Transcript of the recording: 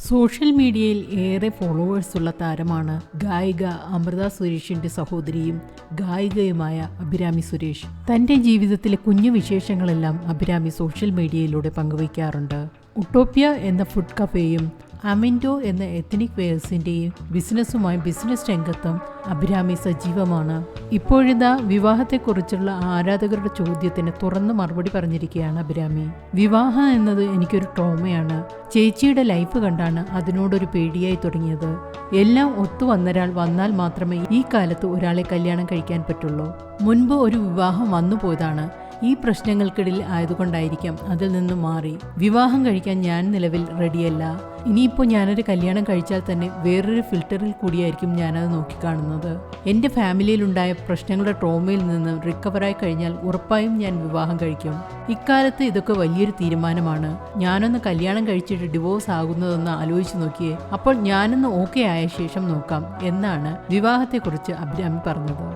Social മീഡിയയിൽ ഏറെ ഫോളോവേഴ്സുള്ള താരമാണ് ഗായിക അമൃത സുരേഷിന്റെ സഹോദരിയും ഗായികയുമായ അഭിരാമി സുരേഷ്. തന്റെ ജീവിതത്തിലെ കുഞ്ഞു വിശേഷങ്ങളെല്ലാം അഭിരാമി സോഷ്യൽ മീഡിയയിലൂടെ പങ്കുവയ്ക്കാറുണ്ട്. ഉട്ടോപ്യ എന്ന ഫുഡ് കഫേയും അമിൻഡോ എന്ന എത്നിക് വെയർസിന്റെയും ബിസിനസ്സുമായി ബിസിനസ് രംഗത്തും അഭിരാമി സജീവമാണ്. ഇപ്പോഴിതാ വിവാഹത്തെക്കുറിച്ചുള്ള ആരാധകരുടെ ചോദ്യത്തിന് തുറന്ന് മറുപടി പറഞ്ഞിരിക്കുകയാണ് അഭിരാമി. വിവാഹം എന്നത് എനിക്കൊരു ട്രോമയാണ്. ചേച്ചിയുടെ ലൈഫ് കണ്ടാണ് അതിനോടൊരു പേടിയായി തുടങ്ങിയത്. എല്ലാം ഒത്തു വന്നൊരാൾ വന്നാൽ മാത്രമേ ഈ കാലത്ത് ഒരാളെ കല്യാണം കഴിക്കാൻ പറ്റുള്ളൂ. മുൻപ് ഒരു വിവാഹം വന്നു പോയതാണ്. ഈ പ്രശ്നങ്ങൾക്കിടയിൽ ആയതുകൊണ്ടായിരിക്കാം അതിൽ നിന്നും മാറി. വിവാഹം കഴിക്കാൻ ഞാൻ നിലവിൽ റെഡിയല്ല. ഇനിയിപ്പോൾ ഞാനൊരു കല്യാണം കഴിച്ചാൽ തന്നെ വേറൊരു ഫിൽറ്ററിൽ കൂടിയായിരിക്കും ഞാനത് നോക്കിക്കാണുന്നത്. എൻ്റെ ഫാമിലിയിലുണ്ടായ പ്രശ്നങ്ങളുടെ ട്രോമയിൽ നിന്ന് റിക്കവറായി കഴിഞ്ഞാൽ ഉറപ്പായും ഞാൻ വിവാഹം കഴിക്കും. ഇക്കാലത്ത് ഇതൊക്കെ വലിയൊരു തീരുമാനമാണ്. ഞാനൊന്ന് കല്യാണം കഴിച്ചിട്ട് ഡിവോഴ്സ് ആകുന്നതെന്ന് ആലോചിച്ച് നോക്കിയേ. അപ്പോൾ ഞാനൊന്ന് ഓക്കെ ആയ ശേഷം നോക്കാം എന്നാണ് വിവാഹത്തെക്കുറിച്ച് അഭിരാമി പറഞ്ഞത്.